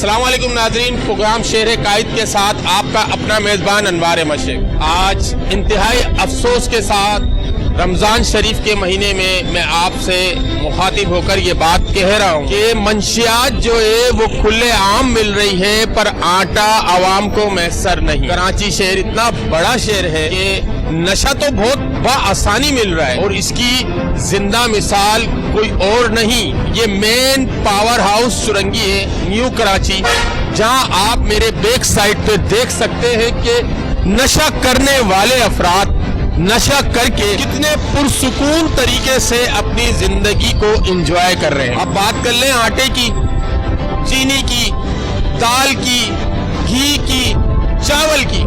अस्सलाम वालेकुम नाजरीन, प्रोग्राम शेर कायद के साथ आपका अपना मेजबान अनवार मशरिक। आज इंतहाई अफसोस के साथ रमजान शरीफ के महीने में मैं आपसे मुखातिब होकर ये बात कह रहा हूँ कि मंशियात जो है वो खुले आम मिल रही है, पर आटा आवाम को मैसर नहीं। कराची शहर इतना बड़ा शहर है कि नशा तो बहुत आसानी मिल रहा है और इसकी जिंदा मिसाल कोई और नहीं, ये मेन पावर हाउस सुरंगी है न्यू कराची, जहां आप मेरे बैक साइड पे देख सकते हैं कि नशा करने वाले अफराद नशा करके कितने पुरसुकून तरीके से अपनी जिंदगी को एंजॉय कर रहे हैं। अब बात कर लें आटे की, चीनी की, दाल की, घी की, चावल की,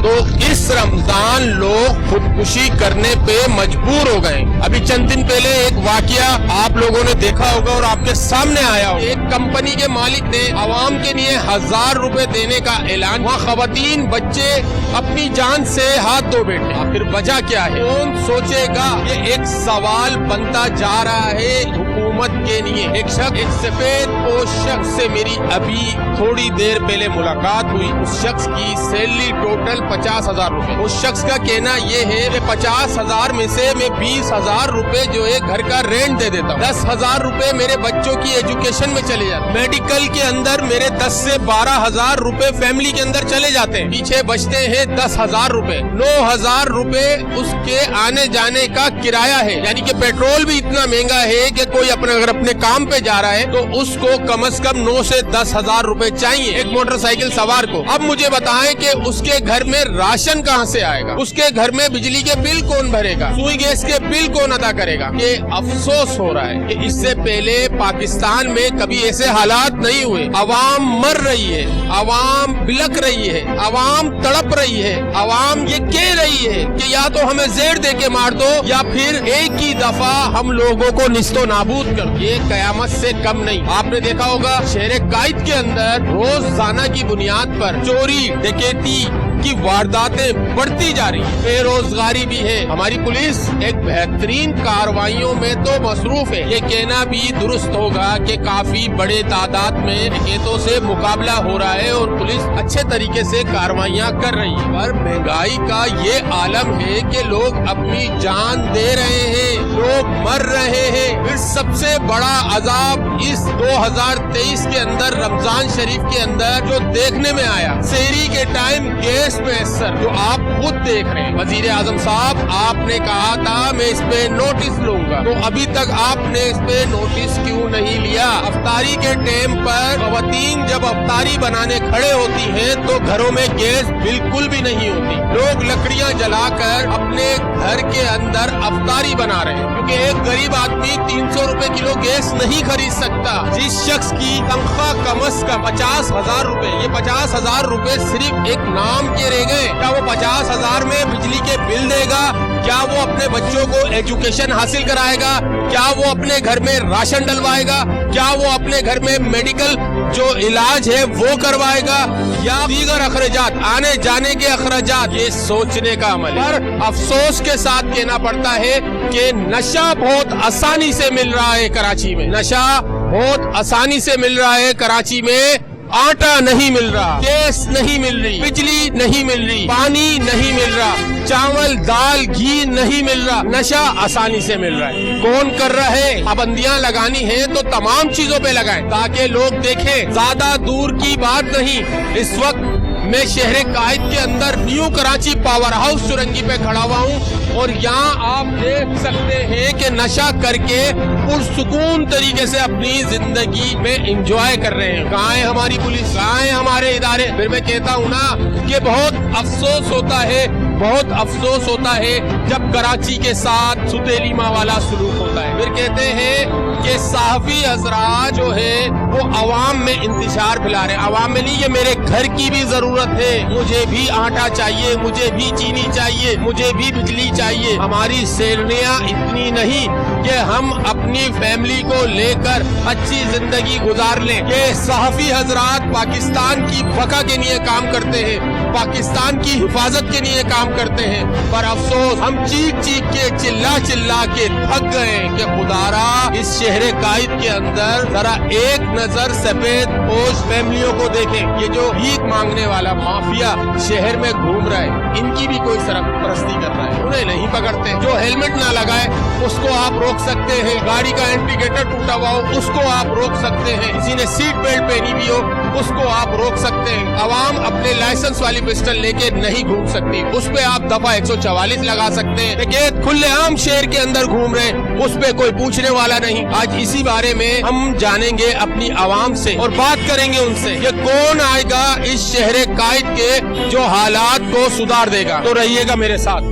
तो इस रमजान लोग खुदकुशी करने पे मजबूर हो गए। अभी चंद दिन पहले एक वाकया आप लोगों ने देखा होगा और आपके सामने आया होगा। एक कंपनी के मालिक ने आवाम के लिए 1000 रुपए देने का ऐलान, वहाँ खवातीन बच्चे अपनी जान से हाथ धो बैठे। आखिर वजह क्या है? कौन सोचेगा? ये एक सवाल बनता जा रहा है हुकूमत के लिए। एक शख्स, एक सफेद पोश शख्स से मेरी अभी थोड़ी देर पहले मुलाकात हुई। उस शख्स की सैलरी टोटल 50,000 रुपए। उस शख्स का कहना ये है कि 50,000 में से मैं 20,000 रुपए जो है घर का रेंट दे देता हूँ, 10,000 रुपए मेरे बच्चों की एजुकेशन में चले जाते, मेडिकल के अंदर मेरे 10 से 12,000 रुपए फैमिली के अंदर चले जाते हैं, पीछे बचते हैं 10,000 रुपए। 9,000 रुपए उसके आने जाने का किराया है, यानी कि पेट्रोल भी इतना महंगा है कि कोई अगर अपने काम पे जा रहा है तो उसको कम से कम 9 से 10,000 रुपए चाहिए एक मोटरसाइकिल सवार को। अब मुझे बताएं कि उसके घर में राशन कहां से आएगा, उसके घर में बिजली के बिल कौन भरेगा, सुई गैस के बिल कौन अदा करेगा। ये अफसोस हो रहा है कि इससे पहले पाकिस्तान में कभी ऐसे हालात नहीं हुए। आवाम मर रही है, आवाम बिलक रही है, आवाम तड़प रही है, आवाम ये कह रही है कि या तो हमें जेर दे के मार दो या फिर एक ही दफा हम लोगों को निस्तो नाबूद कर। ये कयामत से कम नहीं। आपने देखा होगा शहर कायद के अंदर रोजाना की बुनियाद पर चोरी डकैती की वारदातें बढ़ती जा रही है, बेरोजगारी भी है। हमारी पुलिस एक बेहतरीन कार्रवाइयों में तो मसरूफ है। ये कहना भी दुरुस्त होगा कि काफी बड़े तादाद में डकैतों से मुकाबला हो रहा है और पुलिस अच्छे तरीके से कार्रवाइयां कर रही है, पर महंगाई का ये आलम है कि लोग अपनी जान दे रहे हैं, लोग मर रहे हैं। फिर सबसे बड़ा अजाब इस 2023 के अंदर रमजान शरीफ के अंदर जो देखने में आया, सहरी के टाइम गैस मैसर, जो आप खुद देख रहे हैं। वजीर आजम साहब आपने कहा था मैं इस पे नोटिस लूंगा, तो अभी तक आपने इस पे नोटिस क्यों नहीं लिया? अफ्तारी के टाइम पर खवातीन जब अफ्तारी बनाने खड़े होती हैं तो घरों में गैस बिल्कुल भी नहीं होती। लोग लकड़ियां जलाकर अपने घर के अंदर अफ्तारी बना रहे हैं, क्योंकि एक गरीब आदमी 300 रुपए किलो गैस नहीं खरीद सकता। जिस शख्स की तनख्वाह कम से कम 50,000 रुपए, ये 50,000 रुपए सिर्फ एक नाम के रह गए। क्या वो 50,000 में बिजली के बिल देगा? क्या वो अपने बच्चों को एजुकेशन हासिल कराएगा? क्या वो अपने घर में राशन डलवाएगा? क्या वो अपने घर में मेडिकल जो इलाज है वो करवाएगा, या दीगर अखराजात, आने जाने के अखराजात? ये सोचने का अमल है। पर अफसोस के साथ कहना पड़ता है कि नशा बहुत आसानी से मिल रहा है कराची में, नशा बहुत आसानी से मिल रहा है कराची में। आटा नहीं मिल रहा, गैस नहीं मिल रही, बिजली नहीं मिल रही, पानी नहीं मिल रहा, चावल दाल घी नहीं मिल रहा, नशा आसानी से मिल रहा है। कौन कर रहा है? पाबंदियां लगानी है तो तमाम चीजों पे लगाएं ताकि लोग देखें। ज्यादा दूर की बात नहीं, इस वक्त मैं शहर कायद के अंदर न्यू कराची पावर हाउस सुरंगी पे खड़ा हुआ हूँ और यहाँ आप देख सकते हैं कि नशा करके पुरसुकून तरीके से अपनी जिंदगी में एंजॉय कर रहे हैं। कहाँ है हमारी पुलिस, कहाँ है हमारे इदारे? फिर मैं कहता हूँ ना कि बहुत अफसोस होता है, बहुत अफसोस होता है जब कराची के साथ सुतेलीमा वाला सलूक होता है। फिर कहते हैं कि सहाफी हजरात जो है वो अवाम में इंतशार फैला रहे हैं। अवाम में नहीं, ये मेरे घर की भी जरूरत है, मुझे भी आटा चाहिए, मुझे भी चीनी चाहिए, मुझे भी बिजली चाहिए। हमारी सैलरियां इतनी नहीं कि हम अपनी फैमिली को लेकर अच्छी जिंदगी गुजार लें। ये सहाफी हजरात पाकिस्तान की बका के लिए काम करते हैं, पाकिस्तान की हिफाजत के लिए काम करते हैं, पर अफसोस हम चीख चीख के चिल्ला चिल्ला के थक गए कि खुदारा इस शहर कायद के अंदर जरा एक नजर सफेद पोश फैमिलियों को देखें। ये जो भीख मांगने वाला माफिया शहर में घूम रहा है, इनकी भी कोई सरपरस्ती कर रहा है, उन्हें नहीं पकड़ते। जो हेलमेट ना लगाए उसको आप रोक सकते हैं, गाड़ी का इंडिकेटर टूटा हुआ हो उसको आप रोक सकते हैं, किसी ने सीट बेल्ट पहनी भी हो उसको आप रोक सकते हैं। अवाम अपने लाइसेंस वाली पिस्टल लेके नहीं घूम सकती, उस पे आप दफा 144 लगा सकते हैं। लेकिन खुलेआम शहर के अंदर घूम रहे हैं, उस पे कोई पूछने वाला नहीं। आज इसी बारे में हम जानेंगे अपनी आवाम से और बात करेंगे उनसे, ये कौन आएगा इस शहर कायद के जो हालात को सुधार देगा। तो रहिएगा मेरे साथ।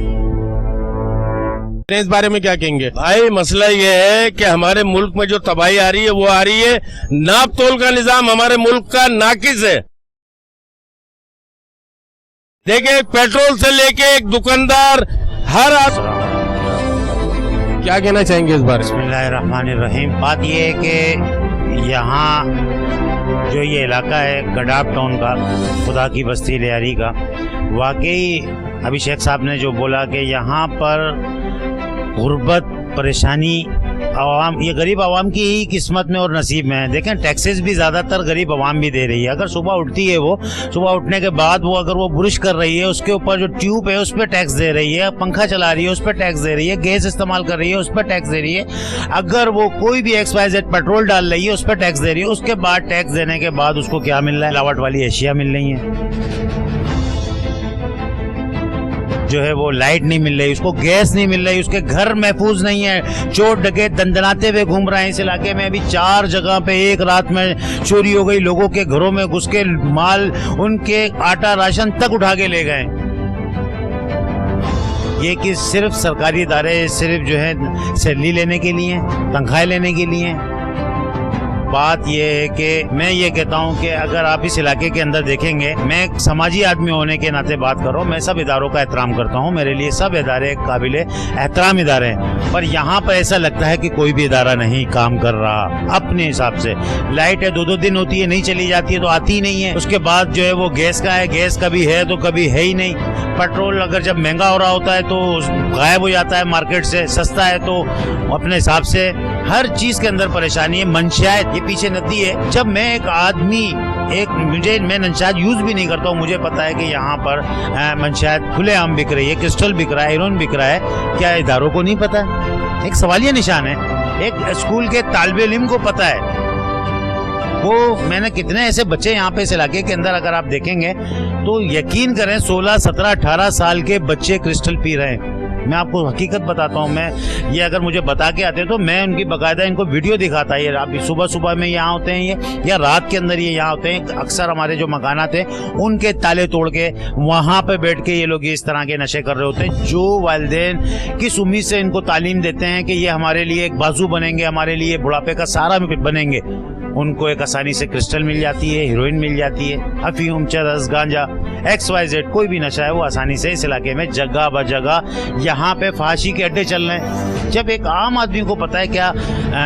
इस बारे में क्या कहेंगे भाई? मसला ये है कि हमारे मुल्क में जो तबाही आ रही है वो आ रही है, नाप तोल का निजाम हमारे मुल्क का नाकिस है। देखिए, पेट्रोल से लेके एक दुकानदार हर क्या कहना चाहेंगे इस बारे में? बिस्मिल्लाहिर्रहमानिर्रहीम। बात ये है कि यहाँ जो ये इलाका है गडाब टाउन का, खुदा की बस्ती लियारी का, वाकई अभी शेख साहब ने जो बोला कि यहाँ पर गुर्बत, परेशानी आवाम, ये गरीब आवाम की ही किस्मत में और नसीब में है। देखें, टैक्सेस भी ज़्यादातर गरीब आवाम भी दे रही है। अगर सुबह उठती है वो, सुबह उठने के बाद वो अगर वो ब्रश कर रही है, उसके ऊपर जो ट्यूब है उस पर टैक्स दे रही है, पंखा चला रही है उस पर टैक्स दे रही है, गैस इस्तेमाल कर रही है उस पर टैक्स दे रही है, अगर वो कोई भी XYZ पेट्रोल डाल रही है उस पर टैक्स दे रही है। उसके बाद टैक्स देने के बाद उसको क्या मिल रहा है? मिलावट वाली अशिया मिल रही है, जो है वो लाइट नहीं मिल रही, उसको गैस नहीं मिल रही, उसके घर महफूज नहीं है, चोर डकैत दंदनाते हुए घूम रहे हैं। इस इलाके में अभी 4 जगह पे एक रात में चोरी हो गई, लोगों के घरों में घुस के माल, उनके आटा राशन तक उठा के ले गए। ये कि सिर्फ सरकारी इदारे सिर्फ जो है सैलरी लेने के लिए, तनख्वाह लेने के लिए। बात यह है कि मैं ये कहता हूं कि अगर आप इस इलाके के अंदर देखेंगे, मैं एक समाजी आदमी होने के नाते बात कर रहा हूँ, मैं सब इदारों का एहतराम करता हूँ, मेरे लिए सब इदारे काबिल एहतराम इदारे हैं, पर यहाँ पर ऐसा लगता है कि कोई भी इदारा नहीं काम कर रहा अपने हिसाब से। लाइट है 2-2 दिन होती है, नहीं चली जाती है तो आती ही नहीं है। उसके बाद जो है वो गैस का है, गैस कभी है तो कभी है ही नहीं। पेट्रोल अगर जब महंगा हो रहा होता है तो गायब हो जाता है मार्केट से, सस्ता है तो अपने हिसाब से। हर चीज के अंदर परेशानी है। मंशियात, ये पीछे नदी है, जब मैं एक आदमी मैं मंशियात यूज भी नहीं करता हूँ, मुझे पता है कि यहाँ पर मंशियात खुलेआम बिक रही है, क्रिस्टल बिक रहा है, आयरन बिक रहा है, क्या इदारों को नहीं पता? एक सवालिया निशान है। एक स्कूल के तालिबे इल्म को पता है। वो मैंने कितने ऐसे बच्चे यहाँ पे इस इलाके के अंदर अगर आप देखेंगे तो यकीन करें 16, 17, 18 साल के बच्चे क्रिस्टल पी रहे हैं। मैं आपको हकीकत बताता हूँ, मैं ये अगर मुझे बता के आते तो मैं उनकी बाकायदा इनको वीडियो दिखाता। ये अभी सुबह सुबह में यहाँ होते हैं ये, या रात के अंदर ये यहाँ होते हैं। अक्सर हमारे जो मकानात हैं उनके ताले तोड़ के वहाँ पे बैठ के ये लोग इस तरह के नशे कर रहे होते हैं। जो वालिदैन किस उम्मीद से इनको तालीम देते हैं कि ये हमारे लिए एक बाजू बनेंगे, हमारे लिए बुढ़ापे का सहारा बनेंगे, उनको एक आसानी से क्रिस्टल मिल जाती है, हीरोइन मिल जाती है, अफीम, चरस, गांजा, XYZ कोई भी नशा है वो आसानी से इस इलाके में जगह ब जगह यहाँ पे फांसी के अड्डे चल रहे हैं। जब एक आम आदमी को पता है, क्या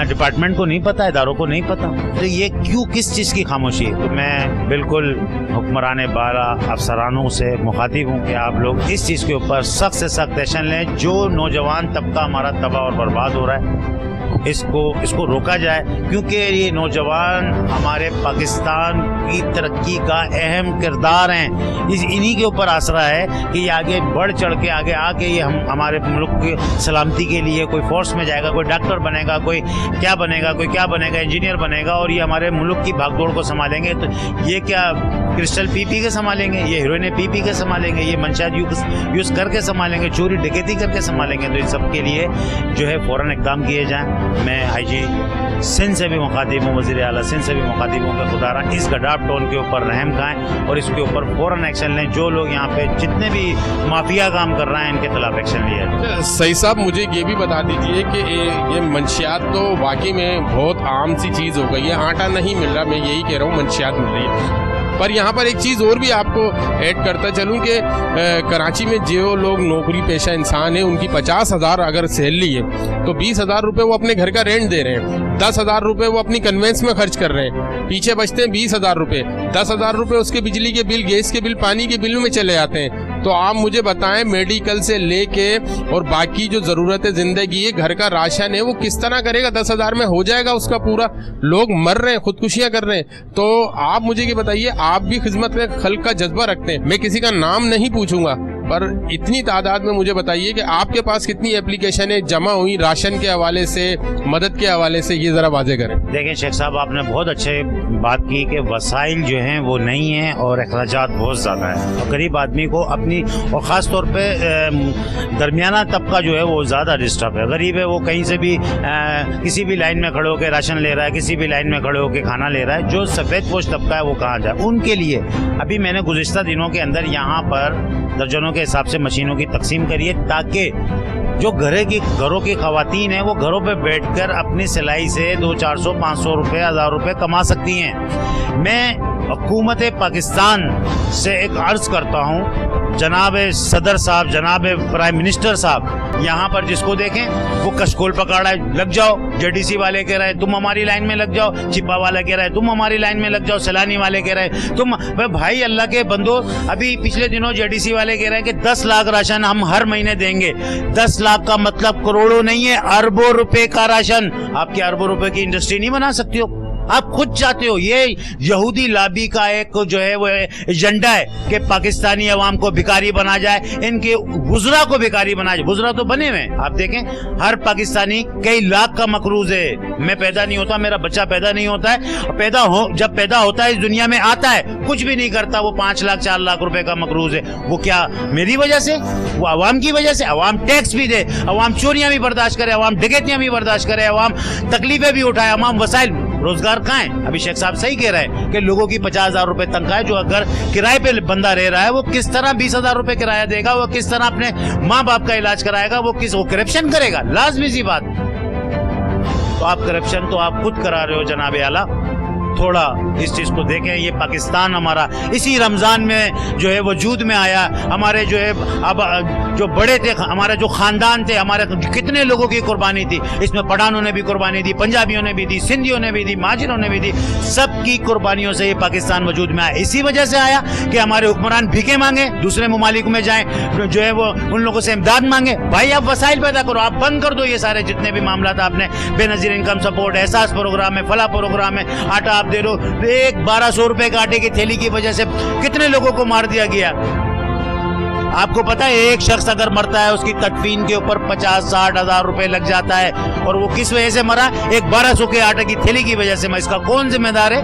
डिपार्टमेंट को नहीं पता, इदारों को नहीं पता, तो ये क्यों, किस चीज़ की खामोशी है? तो मैं बिल्कुल हुक्मरान बाला अफसरानों से मुखातिब हूँ कि आप लोग इस चीज़ के ऊपर सख्त से सख्त एक्शन लें। जो नौजवान तबका हमारा तबाह और बर्बाद हो रहा है, इसको रोका जाए, क्योंकि ये नौजवान हमारे पाकिस्तान की तरक्की का अहम किरदार हैं। इन्हीं के ऊपर आसरा है कि ये आगे बढ़ चढ़ के आगे आके ये हमारे मुल्क की सलामती के लिए कोई फोर्स में जाएगा, कोई डॉक्टर बनेगा, कोई क्या बनेगा, इंजीनियर बनेगा, और ये हमारे मुल्क की भागदौड़ को संभालेंगे। तो ये क्या क्रिस्टल पी के संभालेंगे, ये हीरोइन पी के संभालेंगे, ये मंशियात यूज़ करके संभालेंगे, चोरी डकैती करके संभालेंगे? तो इन सब के लिए जो है फ़ौरन इक़दाम किए जाएँ। मैं IG सिंध से भी मुखातिब हूँ, वज़ीर आला सिंध से भी मुखातिब हूँ कि खुदारा इस गडाब टाउन के ऊपर रहम खाएँ और इसके ऊपर फ़ौरन एक्शन लें। जो लोग यहाँ पे जितने भी माफिया काम कर रहे हैं इनके खिलाफ एक्शन लिया जाए। सही साहब, मुझे ये भी बता दीजिए कि ये मंशियात तो वाकई में बहुत आम सी चीज़ हो गई है। आटा नहीं मिल रहा, मैं यही कह रहा हूँ, मंशियात मिल रही है। पर यहाँ पर एक चीज़ और भी आपको ऐड करता चलूँ कि कराची में जो लोग नौकरी पेशा इंसान हैं उनकी 50,000 अगर सैलरी है तो 20,000 रुपये वो अपने घर का रेंट दे रहे हैं, 10,000 रुपये वो अपनी कन्वेंस में खर्च कर रहे हैं, पीछे बचते हैं 20,000 रुपये। 10,000 रुपये उसके बिजली के बिल, गैस के बिल, पानी के बिल में चले जाते हैं। तो आप मुझे बताएं, मेडिकल से लेके और बाकी जो ज़रूरत है ज़िंदगी है, घर का राशन है, वो किस तरह करेगा? 10,000 में हो जाएगा उसका पूरा? लोग मर रहे हैं, खुदकुशियां कर रहे हैं। तो आप मुझे ये बताइए, आप भी खिदमत में खल्क का जज्बा रखते हैं, मैं किसी का नाम नहीं पूछूंगा, पर इतनी तादाद में मुझे बताइए कि आपके पास कितनी एप्लीकेशनें जमा हुई राशन के हवाले से, मदद के हवाले से, ये ज़रा वाजे करें। देखें शेख साहब, आपने बहुत अच्छे बात की कि वसाइल जो हैं वो नहीं हैं और अखराजात बहुत ज़्यादा है, और गरीब आदमी को अपनी, और ख़ास तौर पे दरमियाना तबका जो है वो ज़्यादा डिस्टर्ब है। गरीब है, वो कहीं से भी किसी भी लाइन में खड़े होकर राशन ले रहा है, किसी भी लाइन में खड़े होकर खाना ले रहा है। जो सफ़ेद पोश तबका है वो कहाँ जाए? उनके लिए अभी मैंने गुज़िश्ता दिनों के अंदर यहाँ पर दर्जनों के हिसाब से मशीनों की तकसीम करी है, ताकि जो घरों की ख़वातीन हैं वो घरों पे बैठकर अपनी सिलाई से 200-400 500 रुपये 1000 रुपये कमा सकती हैं। मैं हुकूमत पाकिस्तान से एक अर्ज़ करता हूँ, जनाब सदर साहब, जनाब प्राइम मिनिस्टर साहब, यहाँ पर जिसको देखें वो कशकोल पकड़ा है, लग जाओ। जेडीसी वाले कह रहे हैं तुम हमारी लाइन में लग जाओ, चिपा वाला कह रहा है तुम हमारी लाइन में लग जाओ, सैलानी वाले कह रहे हैं तुम। भाई अल्लाह के बंदो, अभी पिछले दिनों जेडीसी वाले कह रहे हैं कि 10 लाख राशन हम हर महीने देंगे। 10 लाख का मतलब करोड़ों नहीं है, अरबों रुपए का राशन। आपके अरबों रुपए की इंडस्ट्री नहीं बना सकती हो? आप खुद चाहते हो। ये यहूदी लाबी का एक जो है वो एजेंडा है कि पाकिस्तानी अवाम को भिखारी बना जाए, इनके गुजरा को भिखारी बना जाए। गुजरा तो बने हुए, आप देखें हर पाकिस्तानी कई लाख का मकरूज है। मैं पैदा नहीं होता, मेरा बच्चा पैदा नहीं होता है, जब पैदा होता है इस दुनिया में आता है, कुछ भी नहीं करता, वो 5 लाख 4 लाख रुपए का मकरूज है। वो क्या मेरी वजह से? वो अवाम की वजह से। अवाम टैक्स भी दे, अवाम चोरियां भी बर्दाश्त करे, अवाम डकैतियां भी बर्दाश्त करे, अवाम तकलीफें भी उठाए, अवाम वसाइल, रोजगार कहाँ है? अभी शेख साहब सही कह रहे हैं कि लोगों की 50,000 रुपए तनख्वाह है, जो अगर किराए पे बंदा रह रहा है वो किस तरह 20,000 रुपए किराया देगा? वो किस तरह अपने माँ बाप का इलाज कराएगा? वो करप्शन करेगा? लाजमी सी बात। तो आप करप्शन तो आप खुद करा रहे हो जनाब आला। थोड़ा इस चीज को देखें। ये पाकिस्तान हमारा इसी रमजान में जो है वजूद में आया। हमारे जो है अब जो बड़े थे, हमारे जो खानदान थे, हमारे कितने लोगों की कुर्बानी थी इसमें। पठानों ने भी कुर्बानी दी, पंजाबियों ने भी दी, सिंधियों ने भी दी, माजिरों ने भी दी। सबकी कुर्बानियों से ये पाकिस्तान वजूद में आया। इसी वजह से आया कि हमारे हुक्मरान भीखे मांगे, दूसरे ममालिक में जाएं, जो है वो उन लोगों से इमदाद मांगे। भाई आप वसाइल पैदा करो, आप बंद कर दो ये सारे जितने भी मामला था। आपने बेनजीर इनकम सपोर्ट, एहसास प्रोग्राम है, फला प्रोग्राम है, आटा दे दो। एक 1200 रुपए के आटे की थैली की वजह से कितने लोगों को मार दिया गया। आपको पता है एक शख्स अगर मरता है उसकी तदफीन के ऊपर 50-60 हजार रुपए लग जाता है, और वो किस वजह से मरा? एक 1200 के आटे की थैली की वजह से। मैं इसका कौन जिम्मेदार है?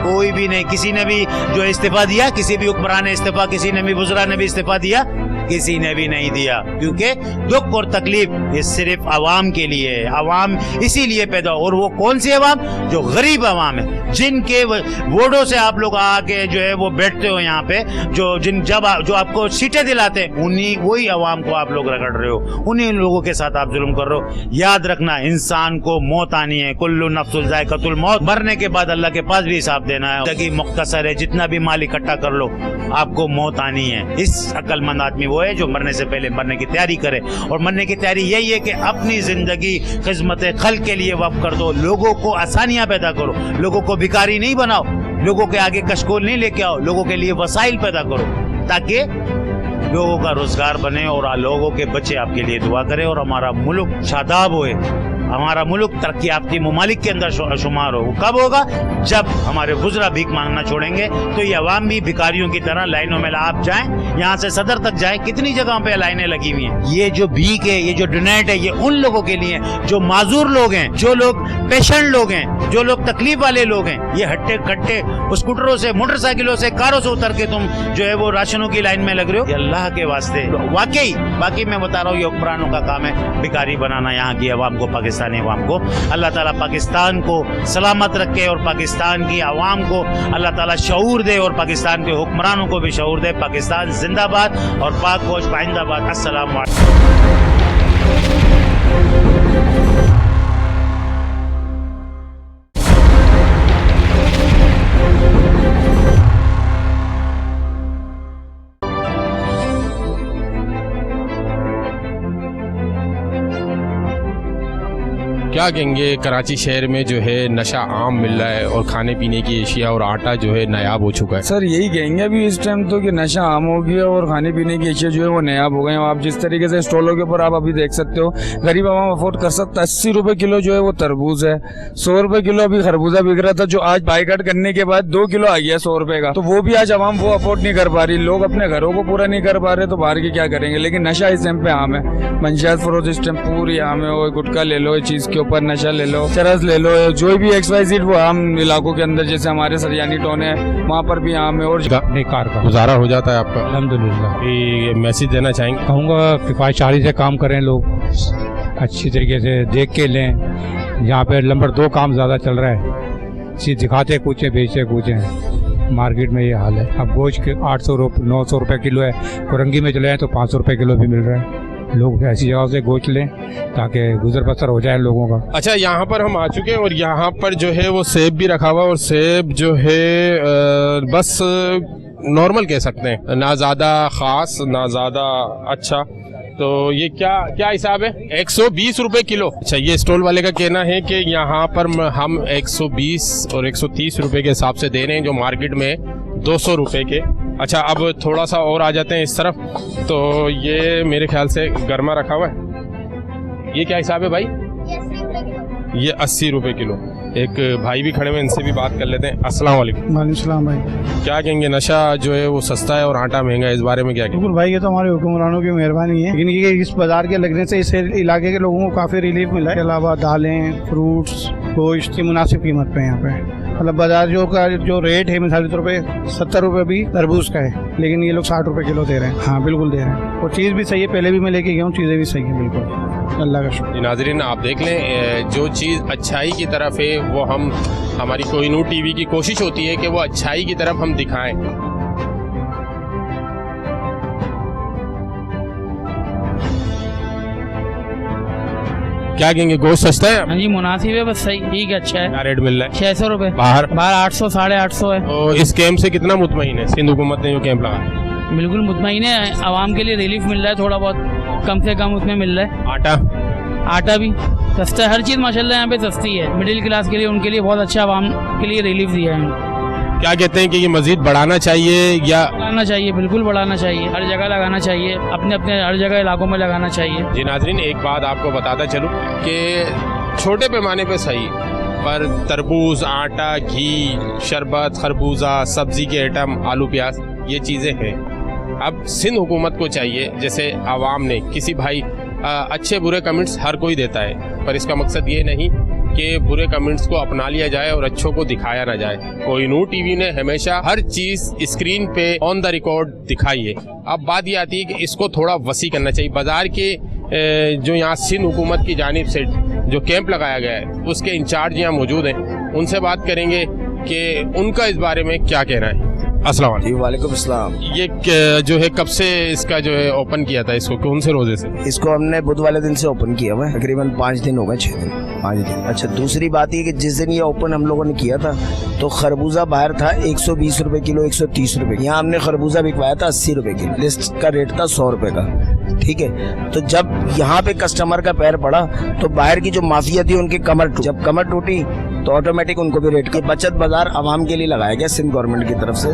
कोई भी नहीं। किसी ने भी जो इस्तीफा दिया, किसी भी हुक्मरान ने इस्तीफा, किसी ने भी बुजुर्ग ने भी इस्तीफा दिया? किसी ने भी नहीं दिया, क्योंकि दुख और तकलीफ ये सिर्फ अवाम के लिए है। अवाम इसीलिए पैदा, और वो कौन सी अवाम? जो गरीब अवाम है, जिनके वोटों से आप लोग आके जो है वो बैठते हो यहाँ पे, जो आपको सीटें दिलाते हैं, उन्हीं वही अवाम को आप लोग रगड़ रहे हो, उन्हीं लोगों के साथ आप जुल्म कर रहे हो। याद रखना, इंसान को मौत आनी है। कुल्लु नफ्सुल ज़ाइक़तुल मौत। मरने के बाद अल्लाह के पास भी हिसाब देना है। जिंदगी मुख्तसर है, जितना भी माल इकट्ठा कर लो, आपको मौत आनी है। इस अक्लमंद आदमी वो है जो मरने से पहले मरने की तैयारी करे, और मरने की तैयारी यही है कि अपनी जिंदगी खिदमत खल्क के लिए वक्फ कर दो। लोगों को आसानियां पैदा करो, लोगों को भिखारी नहीं बनाओ, लोगों के आगे कशकोल नहीं लेके आओ, लोगों के लिए वसाइल पैदा करो, ताकि लोगों का रोजगार बने और लोगों के बच्चे आपके लिए दुआ करें और हमारा मुल्क शादाब होए, हमारा मुल्क तरक्की याफ्ती ममालिक के अंदर शुमार हो। कब होगा? जब हमारे गुजरा भीख मांगना छोड़ेंगे, तो ये अवाम भी भिखारियों की तरह लाइनों में आप जाएं, यहाँ से सदर तक जाएं, कितनी जगहों पे लाइनें लगी हुई हैं। ये जो भीख है, ये जो डोनेट है, ये उन लोगों के लिए जो माजूर लोग हैं, जो लोग पेशेंट लोग हैं, जो लोग तकलीफ वाले लोग हैं। ये हट्टे कट्टे स्कूटरों से, मोटरसाइकिलों से, कारों से उतर के तुम जो है वो राशनों की लाइन में लग रहे हो। ये अल्लाह के वास्ते वाकई बाकी मैं बता रहा हूँ, ये हुक्मरानों का काम है भिखारी बनाना यहाँ की अवाम को, पाकिस्तानी अवाम को। अल्लाह ताला पाकिस्तान को सलामत रखे और पाकिस्तान की अवाम को अल्लाह ताला शऊर दे, और पाकिस्तान के हुक्मरानों को भी शऊर दे। पाकिस्तान जिंदाबाद और पाक फौज पाइंदाबाद। अस्सलाम वालेकुम। क्या कहेंगे, कराची शहर में जो है नशा आम मिल रहा है और खाने पीने की एशिया और आटा जो है नायाब हो चुका है। सर यही कहेंगे अभी इस टाइम तो कि नशा आम हो गया और खाने पीने की एशिया जो है वो नायाब हो गए हैं। आप जिस तरीके से स्टॉलों के ऊपर आप अभी देख सकते हो, गरीब आवाम अफोर्ड कर सकता है। 80 रुपए किलो जो है वो तरबूज है, 100 रुपए किलो अभी खरबूजा बिक रहा था, जो आज बाइकाट करने के बाद 2 किलो आ गया 100 रुपए का। तो वो भी आज आवाम वो अफोर्ड नहीं कर पा रही, लोग अपने घरों को पूरा नहीं कर पा रहे, तो बाहर की क्या करेंगे। लेकिन नशा इस टाइम पे आम है, मंशियात फरोज इस टाइम पूरी आम है। वो गुटखा ले लो, चीज के ऊपर नशा ले लो, चरस ले लो, जो भी XYZ वो आम इलाकों के अंदर, जैसे हमारे सरियानी टाउन है वहाँ पर भी आम है। और बेकार का गुजारा हो जाता है आपका? अल्हम्दुलिल्लाह। ये मैसेज देना चाहेंगे? कहूँगा किफायतशारी से काम करें, लोग अच्छी तरीके से देख के लें। यहाँ पे नंबर 2 काम ज़्यादा चल रहा है, चीज़ दिखाते कूचे बेचते कूचे हैं। मार्केट में ये हाल है। अब गोश्त के 800 रुपये 900 रुपये किलो है, कोरंगी में चले हैं तो 500 रुपये किलो भी मिल रहा है। लोग ऐसी जगह से गोश्त लें ताकि गुजर बसर हो जाए लोगों का। अच्छा, यहाँ पर हम आ चुके हैं और यहाँ पर जो है वो सेब भी रखा हुआ, और सेब जो है बस नॉर्मल कह सकते हैं, ना ज़्यादा ख़ास ना ज़्यादा अच्छा। तो ये क्या क्या हिसाब है? 120 रुपए किलो। अच्छा, ये स्टॉल वाले का कहना है कि यहाँ पर हम 120 और 130 रुपए के हिसाब से दे रहे हैं, जो मार्केट में 200 रुपए के। अच्छा, अब थोड़ा सा और आ जाते हैं इस तरफ, तो ये मेरे ख्याल से गर्मा रखा हुआ है। ये क्या हिसाब है भाई? ये 80 रुपए किलो। एक भाई भी खड़े हुए, इनसे भी बात कर लेते हैं। अस्सलाम वालेकुम। वालेकुम सलाम भाई। क्या कहेंगे, नशा जो है वो सस्ता है और आटा महंगा है, इस बारे में क्या कहेंगे? बिल्कुल भाई, ये तो हमारे हुक्मरानों की मेहरबानी है, लेकिन ये इस बाजार के लगने से इस इलाके के लोगों को काफ़ी रिलीफ मिला है। इसके अलावा दालें, फ्रूट्स, गोश्त की मुनासिब कीमत पे यहाँ पे, मतलब बाजार जो रेट है मिसाल के तौर पे 70 रुपये भी तरबूज का है, लेकिन ये लोग 60 रुपये किलो दे रहे हैं। हाँ बिल्कुल दे रहे हैं, और चीज़ भी सही है, पहले भी मैं लेके गया हूँ, चीज़ें भी सही है बिल्कुल, अल्लाह का शुक्र। जी नाज़रीन, आप देख लें, जो चीज़ अच्छाई की तरफ है वो हम, हमारी कोहिनूर टीवी की कोशिश होती है कि वो अच्छाई की तरफ हम दिखाएं। क्या कहेंगे, गोश्त सस्ता है? हाँ जी, मुनासिब है, बस सही, ठीक है, अच्छा है। क्या रेट मिल रहा है? 600 रुपये। बाहर 800 850 है। तो इस कैंप से कितना मुतमईन है सिंध हुकूमत ने जो कैंप लगाया? बिल्कुल मुतमईन है, आवाम के लिए रिलीफ मिल रहा है, थोड़ा बहुत कम से कम उसमें मिल रहा है। आटा भी सस्ता है, हर चीज़ माशाल्लाह यहाँ पे सस्ती है। मिडिल क्लास के लिए, उनके लिए बहुत अच्छा, आवाम के लिए रिलीफ दिया है। क्या कहते हैं कि ये मजीद बढ़ाना चाहिए या? बढ़ाना चाहिए, बिल्कुल बढ़ाना चाहिए, हर जगह लगाना चाहिए, अपने अपने हर जगह इलाकों में लगाना चाहिए। जी नाज़रीन, एक बात आपको बताता चलूँ कि छोटे पैमाने पे सही, पर तरबूज, आटा, घी, शरबत, खरबूजा, सब्जी के आइटम, आलू प्याज, ये चीज़ें हैं। अब सिंध हुकूमत को चाहिए, जैसे आवाम ने किसी भाई अच्छे बुरे कमेंट्स हर कोई देता है, पर इसका मकसद ये नहीं कि बुरे कमेंट्स को अपना लिया जाए और अच्छों को दिखाया ना जाए। कोहिनूर टीवी ने हमेशा हर चीज़ स्क्रीन पे ऑन द रिकॉर्ड दिखाई है। अब बात ये आती है कि इसको थोड़ा वसी करना चाहिए। बाज़ार के जो यहाँ सिंध हुकूमत की जानिब से जो कैंप लगाया गया है, उसके इंचार्ज यहाँ मौजूद हैं, उनसे बात करेंगे कि उनका इस बारे में क्या कहना है। अस्सलाम वालेकुम। वालेकुम अस्सलाम। ये जो है कब से इसका जो है ओपन किया था, इसको कौन से रोजे से? इसको हमने बुध वाले दिन से ओपन किया हुआ है, तकरीबन 5 दिन हो गए, 6 दिन 5 दिन। अच्छा, दूसरी बात ये कि जिस दिन ये ओपन हम लोगों ने किया था तो खरबूजा बाहर था 120 रुपए किलो, 130 रुपए। यहाँ हमने खरबूजा बिकवाया था 80 रुपए किलो, लिस्ट का रेट था 100 रुपए का, ठीक है। तो जब यहाँ पे कस्टमर का पैर पड़ा तो बाहर की जो माफिया थी उनकी कमर टूटी, जब कमर टूटी तो ऑटोमेटिक उनको भी रेट की। बचत बाजार आवाम के लिए लगाया गया सिंध गवर्नमेंट की तरफ से,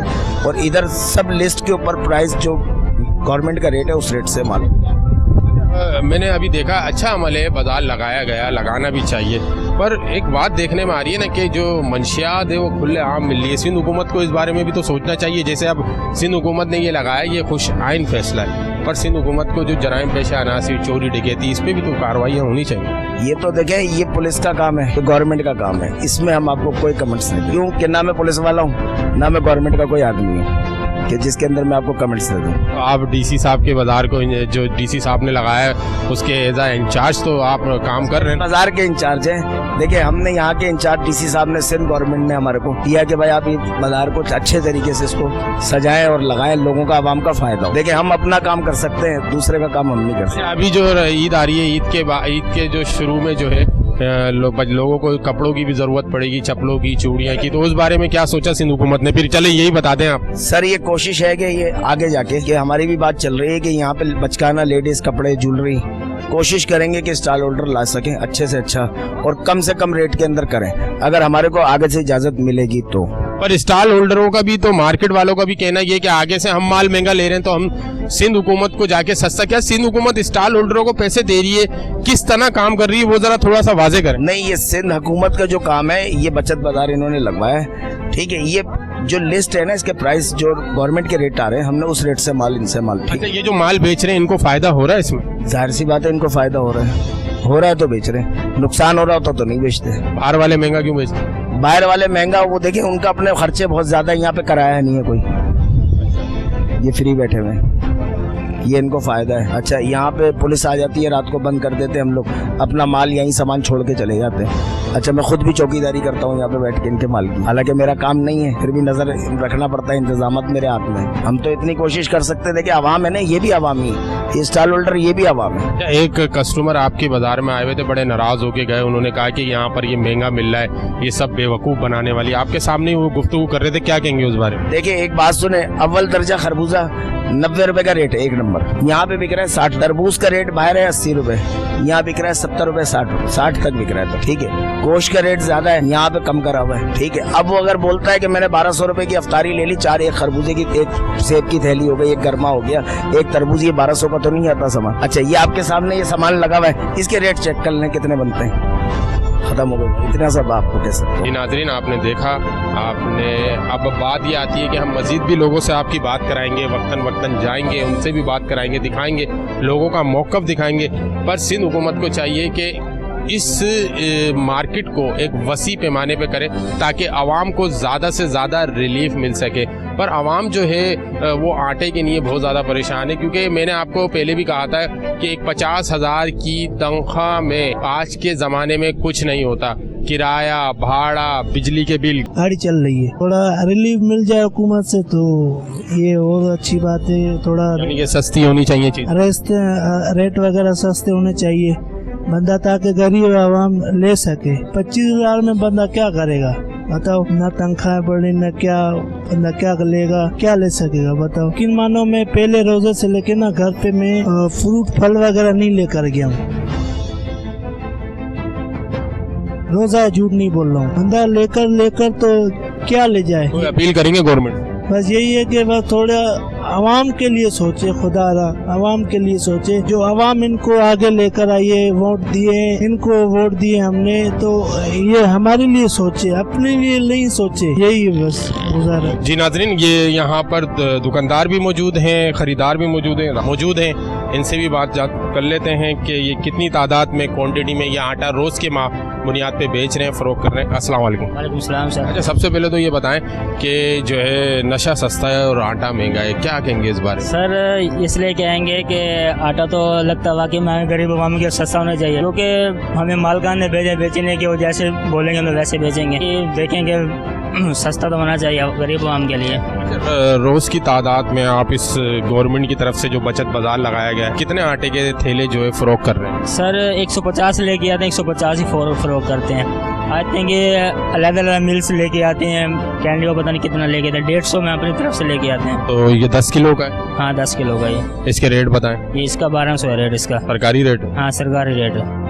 और इधर सब लिस्ट के ऊपर प्राइस जो गवर्नमेंट का रेट है उस रेट से मालूम। मैंने अभी देखा, अच्छा अमल है, बाजार लगाया गया, लगाना भी चाहिए, पर एक बात देखने में आ रही है ना कि जो मंशियात है वो खुले आम मिल रही है। सिंध हुकूमत को इस बारे में भी तो सोचना चाहिए। जैसे अब सिंध हुकूमत ने ये लगाया, ये खुश आइन फैसला है, पर सिंध हुकूमत को जो जराइम पेशा अनासी, चोरी डकैती, इस पर भी तो कार्रवाइयाँ होनी चाहिए। ये तो देखें, ये पुलिस का काम है, गवर्नमेंट का काम है, इसमें हम आपको कोई कमेंट्स नहीं, क्यों कि ना मैं पुलिस वाला हूँ ना मैं गवर्नमेंट का कोई आदमी हूँ कि जिसके अंदर मैं आपको कमेंट्स दे दूँ। आप डीसी साहब के बाजार को, जो डीसी साहब ने लगाया है उसके एज ए इंचार्ज तो आप काम कर रहे हैं। बाजार के इंचार्ज हैं। देखिए, हमने यहाँ के इंचार्ज डीसी साहब ने, सिंध गवर्नमेंट ने हमारे को दिया कि भाई आप ये बाजार को अच्छे तरीके से इसको सजाएं और लगाएं, लोगों का, आवाम का फायदा हो। देखिए, हम अपना काम कर सकते हैं, दूसरे का काम हम नहीं कर सकते। अभी जो ईद आ रही है, ईद के जो शुरू में जो है लोगों को कपड़ों की भी जरूरत पड़ेगी, चप्पलों की, चूड़ियाँ की, तो उस बारे में क्या सोचा सिंध हुकूमत ने? फिर चले यही बता दें आप। सर, ये कोशिश है कि ये आगे जाके, कि हमारी भी बात चल रही है कि यहाँ पे बचकाना लेडीज कपड़े, ज्वेलरी, कोशिश करेंगे कि स्टॉल होल्डर ला सकें अच्छे से अच्छा और कम से कम रेट के अंदर करें, अगर हमारे को आगे से इजाजत मिलेगी तो। पर स्टॉल होल्डरों का भी तो, मार्केट वालों का भी कहना ये कि आगे से हम माल महंगा ले रहे हैं तो हम सिंध हुकूमत को जाके सस्ता, क्या सिंध हुकूमत स्टॉल होल्डरों को पैसे दे रही है, किस तरह काम कर रही है, वो जरा थोड़ा सा वाजे करें। नहीं, ये सिंध हुकूमत का जो काम है, ये बचत बाजार इन्होंने लगवाया है, ठीक है। ये जो लिस्ट है ना, इसके प्राइस जो गवर्नमेंट के रेट आ रहे हैं, हमने उस रेट से माल इनसे माल, ठीक अच्छा, ये जो माल बेच रहे हैं इनको फायदा हो रहा है इसमें? जाहिर सी बात है इनको फायदा हो रहा है तो बेच रहे हैं, नुकसान हो रहा होता तो नहीं बेचते। बाहर वाले महंगा क्यों बेचते हैं? बाहर वाले महंगा, वो देखिए उनका अपने खर्चे बहुत ज्यादा, यहाँ पे कराया नहीं है कोई, ये फ्री बैठे हुए हैं, ये इनको फायदा है। अच्छा, यहाँ पे पुलिस आ जाती है, रात को बंद कर देते हैं, हम लोग अपना माल यहीं सामान छोड़ के चले जाते हैं। अच्छा, मैं खुद भी चौकीदारी करता हूँ यहाँ पे बैठ के इनके माल की, हालांकि मेरा काम नहीं है, फिर भी नजर रखना पड़ता है, इंतजामात मेरे हाथ में। हम तो इतनी कोशिश कर सकते थे कि आवाम है ना, ये भी आवामी है, स्टॉल होल्डर ये भी आवाम है। एक कस्टमर आपके बाजार में आए हुए थे, बड़े नाराज होके गए, उन्होंने कहा कि यहाँ पर ये महंगा मिल रहा है, ये सब बेवकूफ बनाने वाली, आपके सामने वो गुफ्तगू कर रहे थे, क्या कहेंगे उस बारे में? देखिए, एक बात सुने, अव्वल दर्जा खरबूजा 90 रुपए का रेट है, एक नंबर। यहाँ पे बिक रहा है 60। तरबूज का रेट बाहर है 80 रुपए, यहाँ बिक रहा है 70 रुपए, 60 रुपए, 60 तक बिक रहा है, तो ठीक है। गोश्त का रेट ज्यादा है, यहाँ पे कम करा हुआ है, ठीक है। अब वो अगर बोलता है कि मैंने 1200 रुपए की अफ्तारी ले ली, 4 एक खरबूजे की, एक सेब की थैली हो गई, एक गर्मा हो गया, एक तरबूज, ये 1200 का तो नहीं आता सामान। अच्छा, ये आपके सामने ये सामान लगा हुआ है, इसके रेट चेक कर लें कितने बनते हैं, खत्म हो गया, इतना सब आपको कह सकते हैं। नाज़रीन, आपने देखा, आपने, अब बात ये आती है कि हम मजीद भी लोगों से आपकी बात कराएंगे, वक्तन वक्तन जाएंगे, उनसे भी बात कराएंगे, दिखाएंगे, लोगों का मौक़िफ़ दिखाएंगे। पर सिंध हुकूमत को चाहिए कि इस मार्केट को एक वसी पैमाने पे करें ताकि आवाम को ज़्यादा से ज़्यादा रिलीफ मिल सके। पर आवाम जो है वो आटे के लिए बहुत ज़्यादा परेशान है, क्योंकि मैंने आपको पहले भी कहा था कि एक 50,000 की तनख्वाह में आज के ज़माने में कुछ नहीं होता, किराया, भाड़ा, बिजली के बिल, गाड़ी चल रही है। थोड़ा रिलीफ मिल जाए हुकूमत से तो ये और अच्छी बात है। थोड़ा यानी कि सस्ती होनी चाहिए चीज़, रेट वगैरह सस्ते होने चाहिए, बंदा ताकि गरीब आवाम ले सके। 25,000 में बंदा क्या करेगा बताओ, ना तनख्वाह बढ़ी, न क्या, बंदा क्या लेगा, क्या ले सकेगा बताओ। किन मानों में पहले रोजे से लेके ना घर पे मैं फ्रूट फल वगैरह नहीं लेकर गया हूँ, रोजा झूठ नहीं बोल रहा हूँ। बंदा लेकर तो क्या ले जाए। कोई अपील करेंगे गवर्नमेंट? बस यही है कि बस थोड़ा आवाम के लिए सोचे, खुदा आवाम के लिए सोचे। जो आवाम इनको आगे लेकर आइए, वोट दिए, इनको वोट दिए हमने, तो ये हमारे लिए सोचे, अपने लिए नहीं सोचे, यही बस गुजारा। जी नाज़रीन, ये यहाँ पर दुकानदार भी मौजूद हैं, ख़रीदार भी मौजूद हैं, इनसे भी बात कर लेते हैं कि ये कितनी तादाद में, क्वांटिटी में ये आटा रोज़ के बुनियाद पे बेच रहे हैं, फ़रोख्त कर रहे हैं। अस्सलाम वालेकुम। वालेकुम सलाम सर। अच्छा, सबसे पहले तो ये बताएं कि जो है नशा सस्ता है और आटा महंगा है, क्या कहेंगे इस बारे में? सर, इसलिए कहेंगे कि आटा तो लगता है वाकई में गरीब आवाम के सस्ता होना चाहिए, क्योंकि हमें मालकान ने भेजे बेचने के, वो जैसे बोलेंगे हम वैसे बेचेंगे। देखेंगे सस्ता तो होना चाहिए गरीब आवाम के लिए। रोज़ की तादाद में आप इस गवर्नमेंट की तरफ से जो बचत बाजार लगाया गया है, कितने आटे के थैले जो है फ़रोख्त कर रहे हैं? सर 150 लेके आते हैं, 150 ही फ़रोख्त करते हैं। आई थिंक ये अलग मिल्स लेके आते हैं, कैंडी को पता नहीं कितना लेके आते हैं, 150 में अपनी तरफ से लेके आते हैं। तो ये 10 किलो का है? हाँ, 10 किलो का ये। इसके रेट बताएं। ये इसका 1200 है रेट इसका। सरकारी रेट? हाँ, सरकारी रेट है।